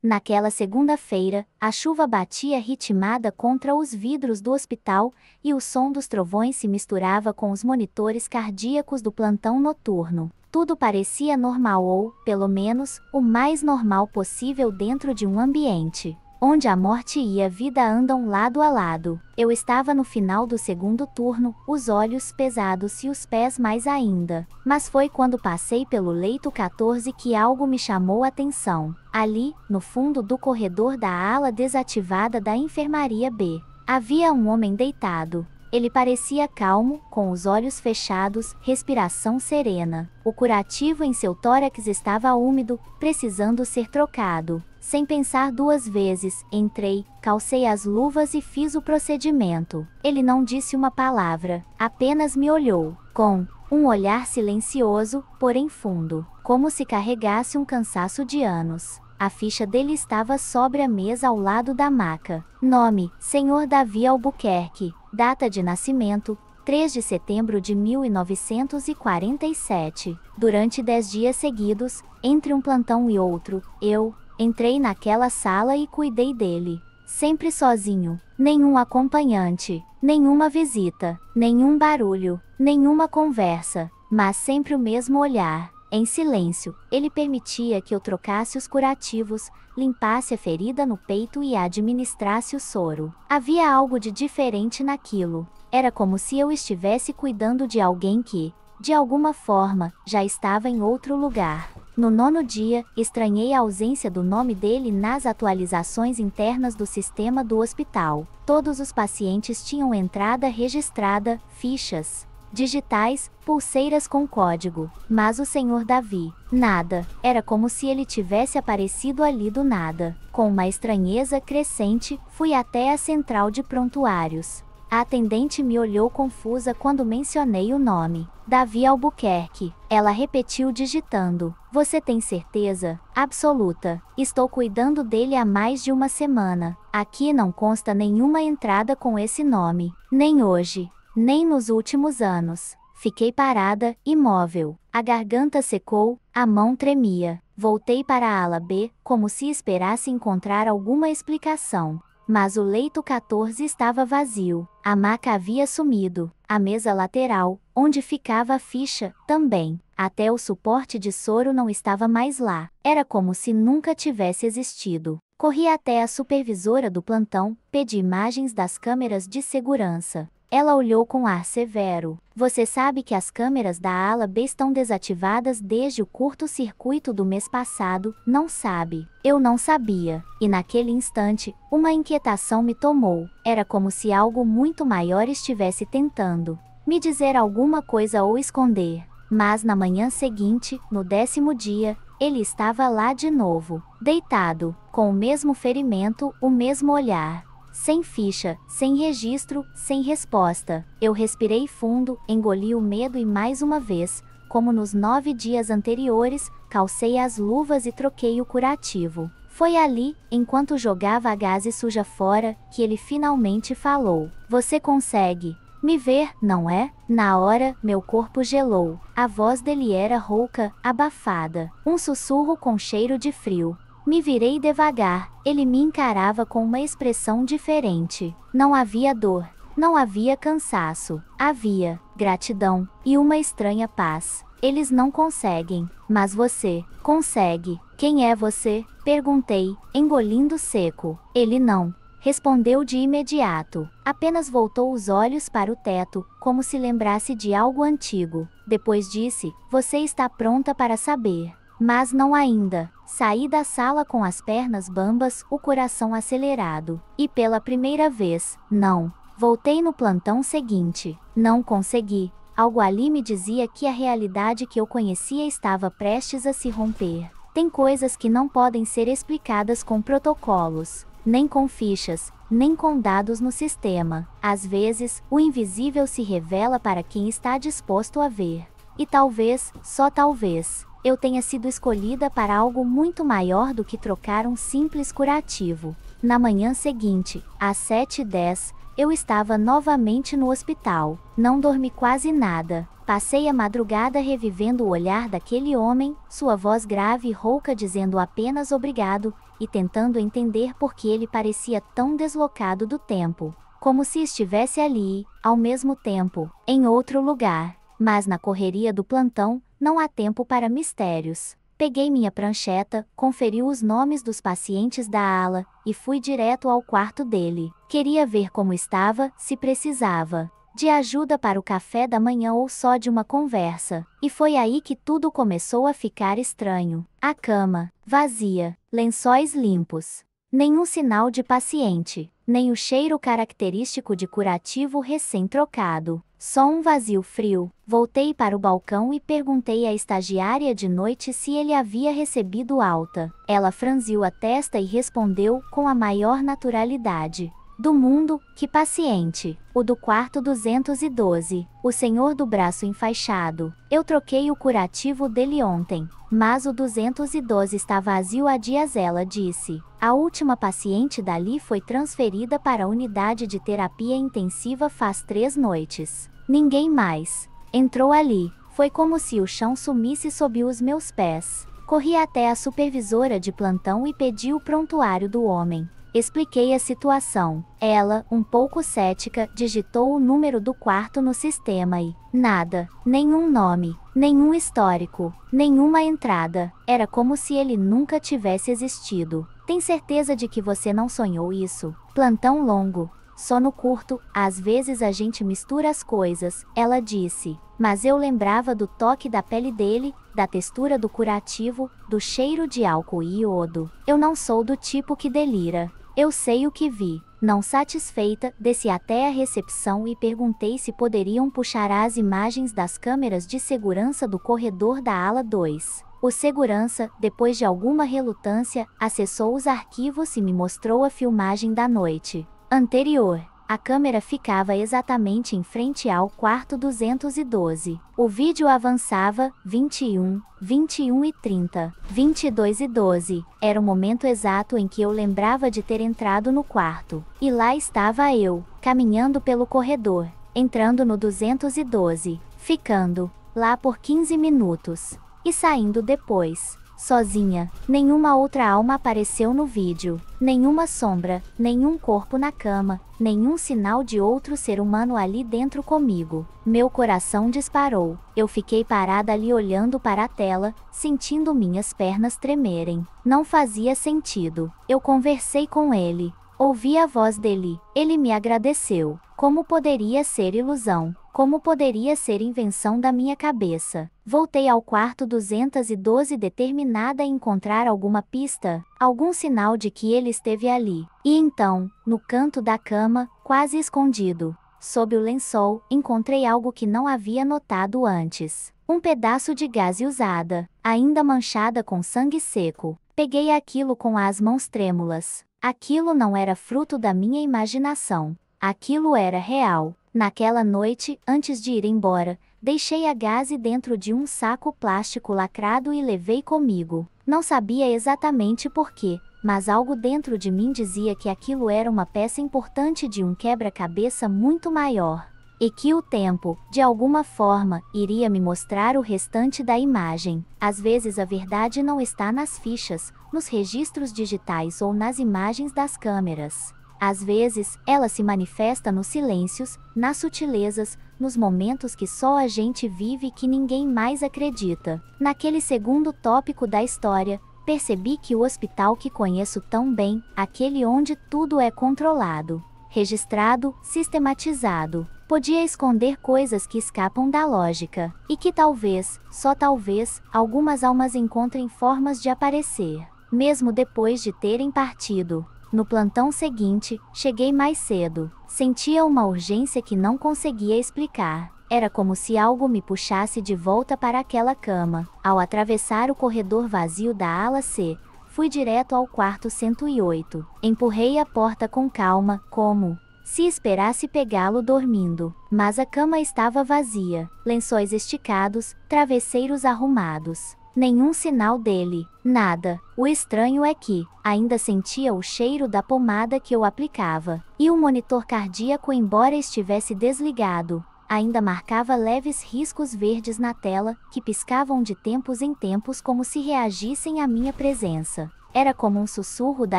Naquela segunda-feira, a chuva batia ritmada contra os vidros do hospital e o som dos trovões se misturava com os monitores cardíacos do plantão noturno. Tudo parecia normal ou, pelo menos, o mais normal possível dentro de um ambiente onde a morte e a vida andam lado a lado. Eu estava no final do segundo turno, os olhos pesados e os pés mais ainda. Mas foi quando passei pelo leito 14 que algo me chamou a atenção. Ali, no fundo do corredor da ala desativada da enfermaria B, havia um homem deitado. Ele parecia calmo, com os olhos fechados, respiração serena. O curativo em seu tórax estava úmido, precisando ser trocado. Sem pensar duas vezes, entrei, calcei as luvas e fiz o procedimento. Ele não disse uma palavra, apenas me olhou, com um olhar silencioso, porém fundo, como se carregasse um cansaço de anos. A ficha dele estava sobre a mesa ao lado da maca. Nome: Sr. Davi Albuquerque. Data de nascimento: 3 de setembro de 1947. Durante 10 dias seguidos, entre um plantão e outro, eu entrei naquela sala e cuidei dele. Sempre sozinho, nenhum acompanhante, nenhuma visita, nenhum barulho, nenhuma conversa, mas sempre o mesmo olhar. Em silêncio, ele permitia que eu trocasse os curativos, limpasse a ferida no peito e administrasse o soro. Havia algo de diferente naquilo. Era como se eu estivesse cuidando de alguém que, de alguma forma, já estava em outro lugar. No 9º dia, estranhei a ausência do nome dele nas atualizações internas do sistema do hospital. Todos os pacientes tinham entrada registrada, fichas digitais, pulseiras com código, mas o Sr. Davi, nada. Era como se ele tivesse aparecido ali do nada. Com uma estranheza crescente, fui até a central de prontuários. A atendente me olhou confusa quando mencionei o nome. Davi Albuquerque. Ela repetiu digitando. Você tem certeza? Absoluta. Estou cuidando dele há mais de uma semana. Aqui não consta nenhuma entrada com esse nome. Nem hoje. Nem nos últimos anos. Fiquei parada, imóvel. A garganta secou, a mão tremia. Voltei para a ala B, como se esperasse encontrar alguma explicação. Mas o leito 14 estava vazio. A maca havia sumido. A mesa lateral, onde ficava a ficha, também. Até o suporte de soro não estava mais lá. Era como se nunca tivesse existido. Corri até a supervisora do plantão, pedi imagens das câmeras de segurança. Ela olhou com ar severo. Você sabe que as câmeras da ala B estão desativadas desde o curto-circuito do mês passado, não sabe? Eu não sabia. E naquele instante, uma inquietação me tomou. Era como se algo muito maior estivesse tentando me dizer alguma coisa ou esconder. Mas na manhã seguinte, no 10º dia, ele estava lá de novo, deitado, com o mesmo ferimento, o mesmo olhar. Sem ficha, sem registro, sem resposta. Eu respirei fundo, engoli o medo e mais uma vez, como nos 9 dias anteriores, calcei as luvas e troquei o curativo. Foi ali, enquanto jogava a gaze suja fora, que ele finalmente falou. Você consegue me ver, não é? Na hora, meu corpo gelou. A voz dele era rouca, abafada. Um sussurro com cheiro de frio. Me virei devagar, ele me encarava com uma expressão diferente. Não havia dor, não havia cansaço, havia gratidão e uma estranha paz. Eles não conseguem, mas você consegue. Quem é você? Perguntei, engolindo seco. Ele não respondeu de imediato. Apenas voltou os olhos para o teto, como se lembrasse de algo antigo. Depois disse, você está pronta para saber. Mas não ainda. Saí da sala com as pernas bambas, o coração acelerado. E pela primeira vez, não. Voltei no plantão seguinte. Não consegui. Algo ali me dizia que a realidade que eu conhecia estava prestes a se romper. Tem coisas que não podem ser explicadas com protocolos, nem com fichas, nem com dados no sistema. Às vezes, o invisível se revela para quem está disposto a ver. E talvez, só talvez, eu tenha sido escolhida para algo muito maior do que trocar um simples curativo. Na manhã seguinte, às 7h10, eu estava novamente no hospital. Não dormi quase nada. Passei a madrugada revivendo o olhar daquele homem, sua voz grave e rouca dizendo apenas obrigado, e tentando entender por que ele parecia tão deslocado do tempo. Como se estivesse ali, ao mesmo tempo, em outro lugar. Mas na correria do plantão, não há tempo para mistérios. Peguei minha prancheta, conferi os nomes dos pacientes da ala, e fui direto ao quarto dele. Queria ver como estava, se precisava de ajuda para o café da manhã ou só de uma conversa. E foi aí que tudo começou a ficar estranho. A cama, vazia, lençóis limpos. Nenhum sinal de paciente, nem o cheiro característico de curativo recém-trocado. Só um vazio frio. Voltei para o balcão e perguntei à estagiária de noite se ele havia recebido alta. Ela franziu a testa e respondeu com a maior naturalidade do mundo: que paciente? O do quarto 212, o senhor do braço enfaixado. Eu troquei o curativo dele ontem, mas o 212 está vazio há dias, ela disse. A última paciente dali foi transferida para a unidade de terapia intensiva faz 3 noites. Ninguém mais entrou ali. Foi como se o chão sumisse sob os meus pés. Corri até a supervisora de plantão e pedi o prontuário do homem. Expliquei a situação. Ela, um pouco cética, digitou o número do quarto no sistema e nada, nenhum nome, nenhum histórico, nenhuma entrada. Era como se ele nunca tivesse existido. Tem certeza de que você não sonhou isso? Plantão longo, sono curto, às vezes a gente mistura as coisas, ela disse. Mas eu lembrava do toque da pele dele, da textura do curativo, do cheiro de álcool e iodo. Eu não sou do tipo que delira. Eu sei o que vi. Não satisfeita, desci até a recepção e perguntei se poderiam puxar as imagens das câmeras de segurança do corredor da ala 2. O segurança, depois de alguma relutância, acessou os arquivos e me mostrou a filmagem da noite anterior. A câmera ficava exatamente em frente ao quarto 212. O vídeo avançava, 21, 21 e 30, 22 e 12. Era o momento exato em que eu lembrava de ter entrado no quarto. E lá estava eu, caminhando pelo corredor, entrando no 212, ficando lá por 15 minutos. E saindo depois. Sozinha, nenhuma outra alma apareceu no vídeo, nenhuma sombra, nenhum corpo na cama, nenhum sinal de outro ser humano ali dentro comigo. Meu coração disparou. Eu fiquei parada ali olhando para a tela, sentindo minhas pernas tremerem. Não fazia sentido. Eu conversei com ele. Ouvi a voz dele. Ele me agradeceu. Como poderia ser ilusão? Como poderia ser invenção da minha cabeça? Voltei ao quarto 212 determinada a encontrar alguma pista, algum sinal de que ele esteve ali. E então, no canto da cama, quase escondido, sob o lençol, encontrei algo que não havia notado antes. Um pedaço de gaze usada, ainda manchada com sangue seco. Peguei aquilo com as mãos trêmulas. Aquilo não era fruto da minha imaginação. Aquilo era real. Naquela noite, antes de ir embora, deixei a gaze dentro de um saco plástico lacrado e levei comigo. Não sabia exatamente por quê, mas algo dentro de mim dizia que aquilo era uma peça importante de um quebra-cabeça muito maior. E que o tempo, de alguma forma, iria me mostrar o restante da imagem. Às vezes a verdade não está nas fichas, nos registros digitais ou nas imagens das câmeras. Às vezes, ela se manifesta nos silêncios, nas sutilezas, nos momentos que só a gente vive e que ninguém mais acredita. Naquele segundo tópico da história, percebi que o hospital que conheço tão bem, aquele onde tudo é controlado, registrado, sistematizado, podia esconder coisas que escapam da lógica, e que talvez, só talvez, algumas almas encontrem formas de aparecer, mesmo depois de terem partido. No plantão seguinte, cheguei mais cedo. Sentia uma urgência que não conseguia explicar. Era como se algo me puxasse de volta para aquela cama. Ao atravessar o corredor vazio da ala C, fui direto ao quarto 108. Empurrei a porta com calma, como se esperasse pegá-lo dormindo. Mas a cama estava vazia, lençóis esticados, travesseiros arrumados. Nenhum sinal dele, nada. O estranho é que ainda sentia o cheiro da pomada que eu aplicava. E o monitor cardíaco, embora estivesse desligado, ainda marcava leves riscos verdes na tela, que piscavam de tempos em tempos como se reagissem à minha presença. Era como um sussurro da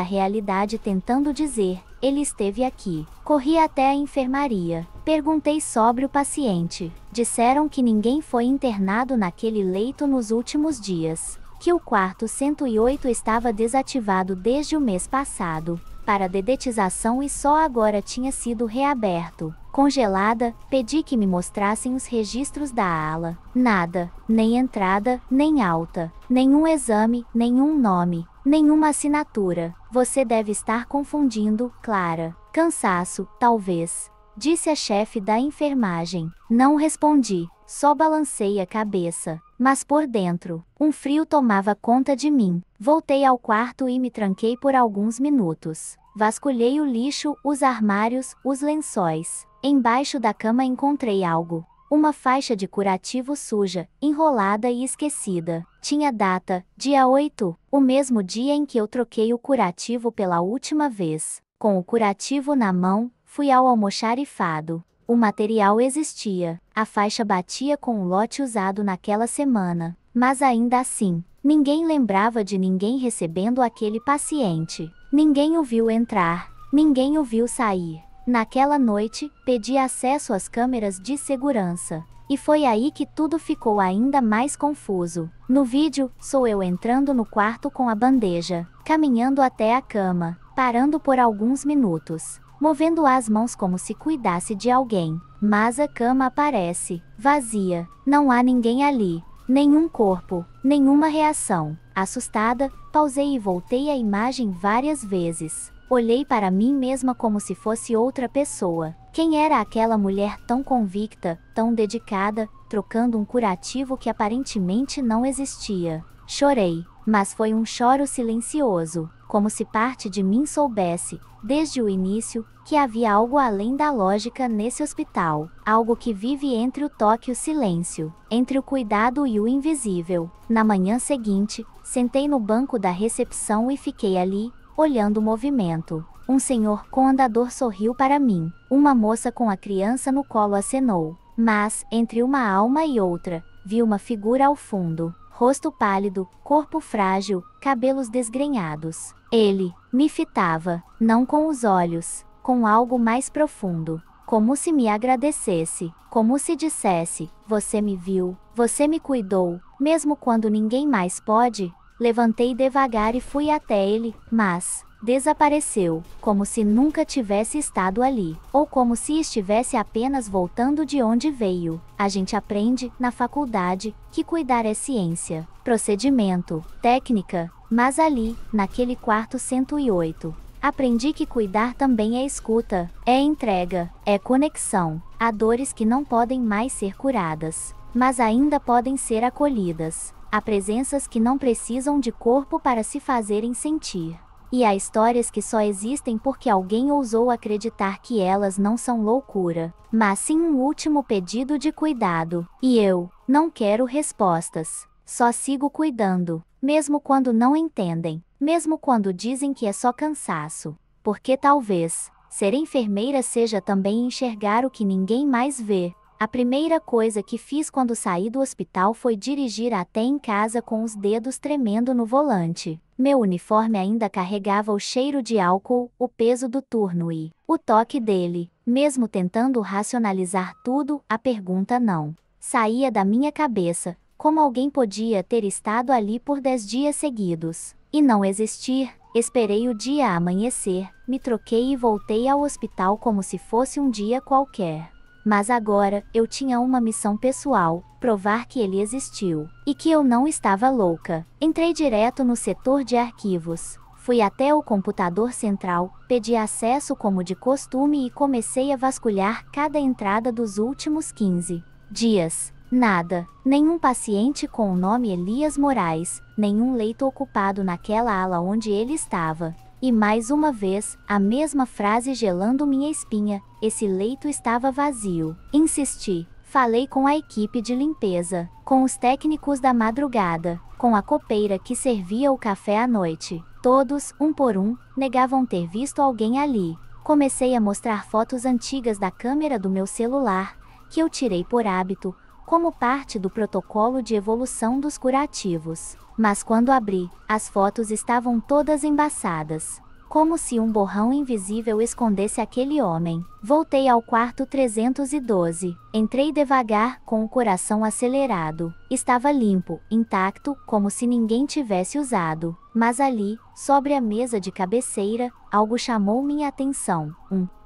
realidade tentando dizer: ele esteve aqui. Corri até a enfermaria. Perguntei sobre o paciente. Disseram que ninguém foi internado naquele leito nos últimos dias. Que o quarto 108 estava desativado desde o mês passado, para dedetização, e só agora tinha sido reaberto. Congelada, pedi que me mostrassem os registros da ala. Nada, nem entrada, nem alta, nenhum exame, nenhum nome, nenhuma assinatura. Você deve estar confundindo, Clara. Cansaço, talvez, disse a chefe da enfermagem. Não respondi, só balancei a cabeça. Mas por dentro, um frio tomava conta de mim. Voltei ao quarto e me tranquei por alguns minutos. Vasculhei o lixo, os armários, os lençóis. Embaixo da cama encontrei algo. Uma faixa de curativo suja, enrolada e esquecida. Tinha data, dia 8, o mesmo dia em que eu troquei o curativo pela última vez. Com o curativo na mão, fui ao almoxarifado. O material existia, a faixa batia com o lote usado naquela semana, mas ainda assim, ninguém lembrava de ninguém recebendo aquele paciente. Ninguém o viu entrar, ninguém o viu sair. Naquela noite, pedi acesso às câmeras de segurança. E foi aí que tudo ficou ainda mais confuso. No vídeo, sou eu entrando no quarto com a bandeja, caminhando até a cama, parando por alguns minutos, movendo as mãos como se cuidasse de alguém. Mas a cama aparece, vazia. Não há ninguém ali. Nenhum corpo, nenhuma reação. Assustada, pausei e voltei a imagem várias vezes. Olhei para mim mesma como se fosse outra pessoa. Quem era aquela mulher tão convicta, tão dedicada, trocando um curativo que aparentemente não existia? Chorei, mas foi um choro silencioso, como se parte de mim soubesse, desde o início, que havia algo além da lógica nesse hospital, algo que vive entre o toque e o silêncio, entre o cuidado e o invisível. Na manhã seguinte, sentei no banco da recepção e fiquei ali, olhando o movimento. Um senhor com andador sorriu para mim. Uma moça com a criança no colo acenou. Mas, entre uma alma e outra, vi uma figura ao fundo. Rosto pálido, corpo frágil, cabelos desgrenhados. Ele me fitava, não com os olhos, com algo mais profundo. Como se me agradecesse, como se dissesse: você me viu, você me cuidou, mesmo quando ninguém mais pode. Levantei devagar e fui até ele, mas desapareceu, como se nunca tivesse estado ali, ou como se estivesse apenas voltando de onde veio. A gente aprende, na faculdade, que cuidar é ciência, procedimento, técnica, mas ali, naquele quarto 108, aprendi que cuidar também é escuta, é entrega, é conexão. Há dores que não podem mais ser curadas, mas ainda podem ser acolhidas. Há presenças que não precisam de corpo para se fazerem sentir. E há histórias que só existem porque alguém ousou acreditar que elas não são loucura, mas sim um último pedido de cuidado. E eu não quero respostas. Só sigo cuidando, mesmo quando não entendem, mesmo quando dizem que é só cansaço. Porque talvez ser enfermeira seja também enxergar o que ninguém mais vê. A primeira coisa que fiz quando saí do hospital foi dirigir até em casa com os dedos tremendo no volante. Meu uniforme ainda carregava o cheiro de álcool, o peso do turno e o toque dele. Mesmo tentando racionalizar tudo, a pergunta não saía da minha cabeça: como alguém podia ter estado ali por 10 dias seguidos e não existir? Esperei o dia amanhecer, me troquei e voltei ao hospital como se fosse um dia qualquer. Mas agora, eu tinha uma missão pessoal: provar que ele existiu, e que eu não estava louca. Entrei direto no setor de arquivos. Fui até o computador central, pedi acesso como de costume e comecei a vasculhar cada entrada dos últimos 15 dias. Nada, nenhum paciente com o nome Elias Moraes, nenhum leito ocupado naquela ala onde ele estava. E mais uma vez, a mesma frase gelando minha espinha: esse leito estava vazio. Insisti, falei com a equipe de limpeza, com os técnicos da madrugada, com a copeira que servia o café à noite. Todos, um por um, negavam ter visto alguém ali. Comecei a mostrar fotos antigas da câmera do meu celular, que eu tirei por hábito, como parte do protocolo de evolução dos curativos. Mas quando abri, as fotos estavam todas embaçadas. Como se um borrão invisível escondesse aquele homem. Voltei ao quarto 312. Entrei devagar, com o coração acelerado. Estava limpo, intacto, como se ninguém tivesse usado. Mas ali, sobre a mesa de cabeceira, algo chamou minha atenção.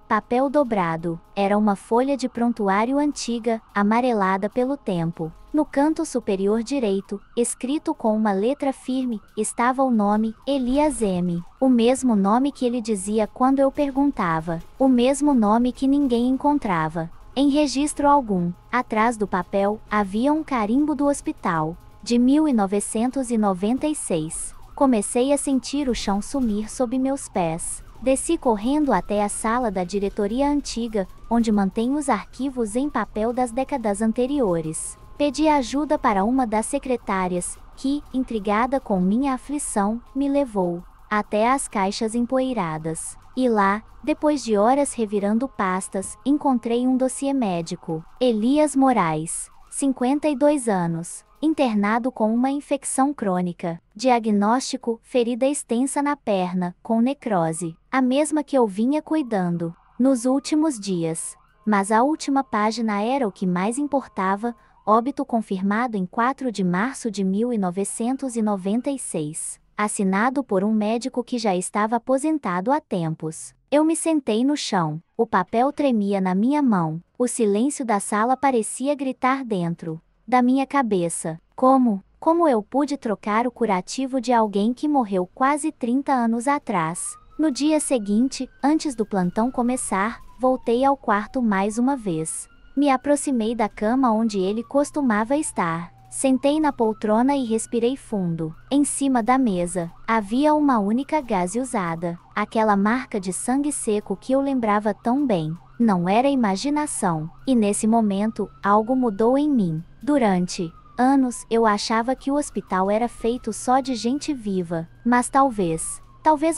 Papel dobrado. Era uma folha de prontuário antiga, amarelada pelo tempo. No canto superior direito, escrito com uma letra firme, estava o nome, Elias M. O mesmo nome que ele dizia quando eu perguntava. O mesmo nome que ninguém encontrava em registro algum. Atrás do papel, havia um carimbo do hospital, de 1996. Comecei a sentir o chão sumir sob meus pés. Desci correndo até a sala da diretoria antiga, onde mantém os arquivos em papel das décadas anteriores. Pedi ajuda para uma das secretárias, que, intrigada com minha aflição, me levou até as caixas empoeiradas. E lá, depois de horas revirando pastas, encontrei um dossiê médico. Elias Moraes, 52 anos. Internado com uma infecção crônica. Diagnóstico: ferida extensa na perna, com necrose. A mesma que eu vinha cuidando nos últimos dias. Mas a última página era o que mais importava: óbito confirmado em 4 de março de 1996. Assinado por um médico que já estava aposentado há tempos. Eu me sentei no chão. O papel tremia na minha mão. O silêncio da sala parecia gritar dentro da minha cabeça. Como eu pude trocar o curativo de alguém que morreu quase 30 anos atrás? No dia seguinte, antes do plantão começar, voltei ao quarto mais uma vez. Me aproximei da cama onde ele costumava estar. Sentei na poltrona e respirei fundo. Em cima da mesa, havia uma única gaze usada. Aquela marca de sangue seco que eu lembrava tão bem. Não era imaginação. E nesse momento, algo mudou em mim. Durante anos, eu achava que o hospital era feito só de gente viva. Mas talvez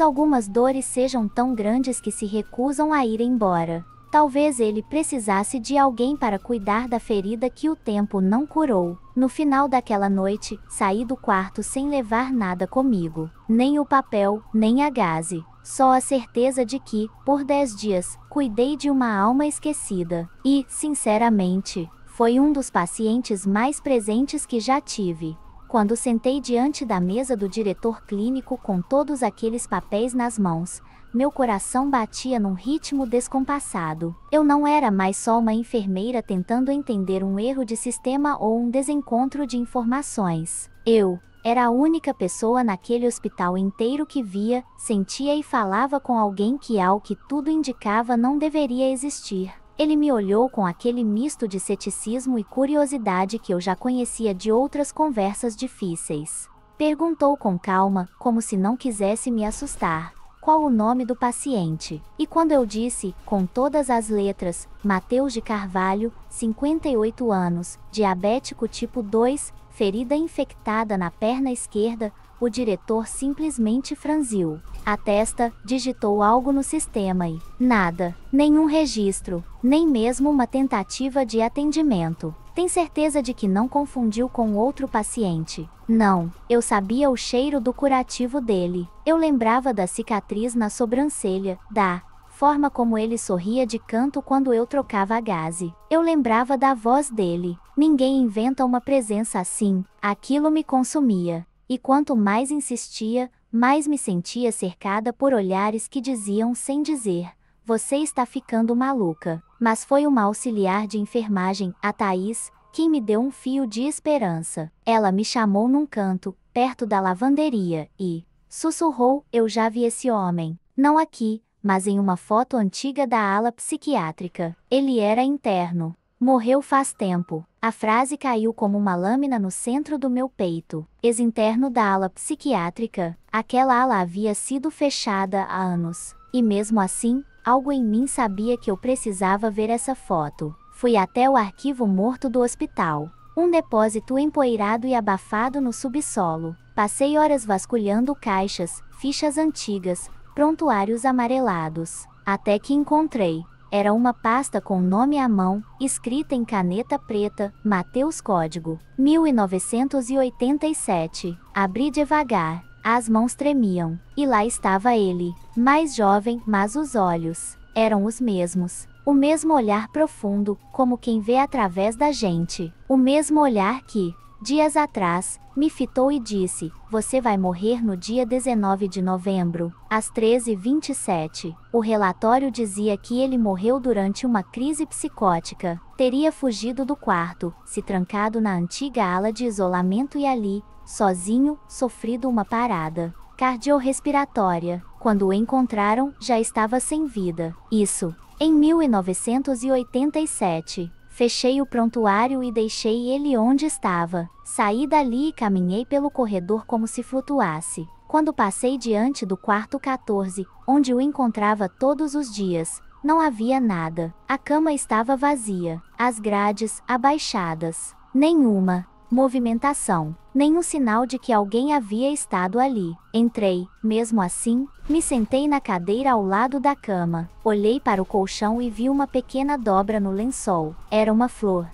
algumas dores sejam tão grandes que se recusam a ir embora. Talvez ele precisasse de alguém para cuidar da ferida que o tempo não curou. No final daquela noite, saí do quarto sem levar nada comigo. Nem o papel, nem a gaze. Só a certeza de que, por 10 dias, cuidei de uma alma esquecida. E, sinceramente, foi um dos pacientes mais presentes que já tive. Quando sentei diante da mesa do diretor clínico com todos aqueles papéis nas mãos, meu coração batia num ritmo descompassado. Eu não era mais só uma enfermeira tentando entender um erro de sistema ou um desencontro de informações. Eu era a única pessoa naquele hospital inteiro que via, sentia e falava com alguém que, ao que tudo indicava, não deveria existir. Ele me olhou com aquele misto de ceticismo e curiosidade que eu já conhecia de outras conversas difíceis. Perguntou com calma, como se não quisesse me assustar, qual o nome do paciente. E quando eu disse, com todas as letras, Mateus de Carvalho, 58 anos, diabético tipo 2, ferida infectada na perna esquerda, o diretor simplesmente franziu a testa, digitou algo no sistema e nada, nenhum registro, nem mesmo uma tentativa de atendimento. Tem certeza de que não confundiu com outro paciente? Não, eu sabia o cheiro do curativo dele. Eu lembrava da cicatriz na sobrancelha, da forma como ele sorria de canto quando eu trocava a gaze. Eu lembrava da voz dele. Ninguém inventa uma presença assim. Aquilo me consumia. E quanto mais insistia, mais me sentia cercada por olhares que diziam sem dizer: você está ficando maluca. Mas foi uma auxiliar de enfermagem, a Thaís, quem me deu um fio de esperança. Ela me chamou num canto, perto da lavanderia, e sussurrou: eu já vi esse homem. Não aqui, mas em uma foto antiga da ala psiquiátrica. Ele era interno. Morreu faz tempo. A frase caiu como uma lâmina no centro do meu peito. Ex-interno da ala psiquiátrica, aquela ala havia sido fechada há anos. E mesmo assim, algo em mim sabia que eu precisava ver essa foto. Fui até o arquivo morto do hospital. Um depósito empoeirado e abafado no subsolo. Passei horas vasculhando caixas, fichas antigas, prontuários amarelados. Até que encontrei Era uma pasta com nome à mão, escrita em caneta preta, Mateus Código 1987. Abri devagar. As mãos tremiam. E lá estava ele, mais jovem, mas os olhos eram os mesmos. O mesmo olhar profundo, como quem vê através da gente. O mesmo olhar que, dias atrás, me fitou e disse: "Você vai morrer no dia 19 de novembro, às 13h27. O relatório dizia que ele morreu durante uma crise psicótica. Teria fugido do quarto, se trancado na antiga ala de isolamento e ali, sozinho, sofrido uma parada cardiorrespiratória. Quando o encontraram, já estava sem vida. Isso, em 1987. Fechei o prontuário e deixei ele onde estava. Saí dali e caminhei pelo corredor como se flutuasse. Quando passei diante do quarto 14, onde o encontrava todos os dias, não havia nada. A cama estava vazia, as grades abaixadas. Nenhuma movimentação, nenhum sinal de que alguém havia estado ali. Entrei, mesmo assim, me sentei na cadeira ao lado da cama. Olhei para o colchão e vi uma pequena dobra no lençol. Era uma flor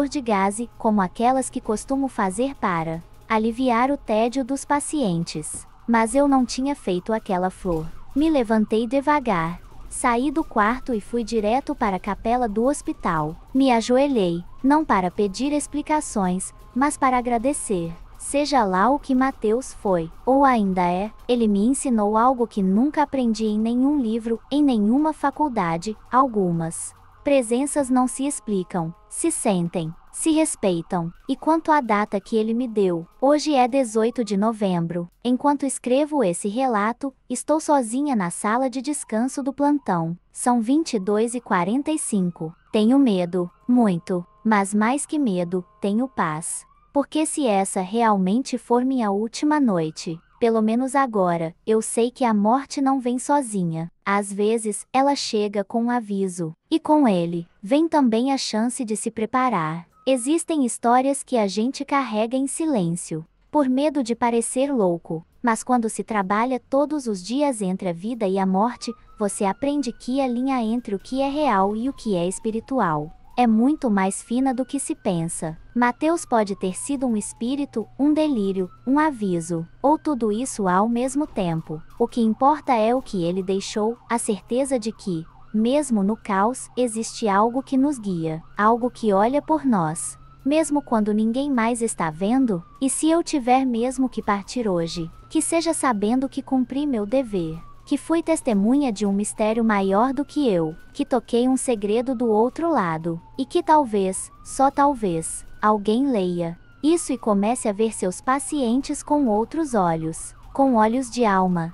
de gaze, como aquelas que costumo fazer para aliviar o tédio dos pacientes. Mas eu não tinha feito aquela flor. Me levantei devagar. Saí do quarto e fui direto para a capela do hospital. Me ajoelhei, não para pedir explicações, mas para agradecer. Seja lá o que Mateus foi, ou ainda é, ele me ensinou algo que nunca aprendi em nenhum livro, em nenhuma faculdade. Algumas presenças não se explicam, se sentem, se respeitam. E quanto à data que ele me deu, hoje é 18 de novembro. Enquanto escrevo esse relato, estou sozinha na sala de descanso do plantão. São 22h45. Tenho medo, muito, mas mais que medo, tenho paz. Porque se essa realmente for minha última noite, pelo menos agora, eu sei que a morte não vem sozinha. Às vezes, ela chega com um aviso. E com ele, vem também a chance de se preparar. Existem histórias que a gente carrega em silêncio, por medo de parecer louco. Mas quando se trabalha todos os dias entre a vida e a morte, você aprende que a linha entre o que é real e o que é espiritual é muito mais fina do que se pensa. Mateus pode ter sido um espírito, um delírio, um aviso, ou tudo isso ao mesmo tempo. O que importa é o que ele deixou, a certeza de que, mesmo no caos, existe algo que nos guia, algo que olha por nós, mesmo quando ninguém mais está vendo. E se eu tiver mesmo que partir hoje, que seja sabendo que cumpri meu dever, que fui testemunha de um mistério maior do que eu, que toquei um segredo do outro lado, e que talvez, só talvez, alguém leia isso e comece a ver seus pacientes com outros olhos, com olhos de alma.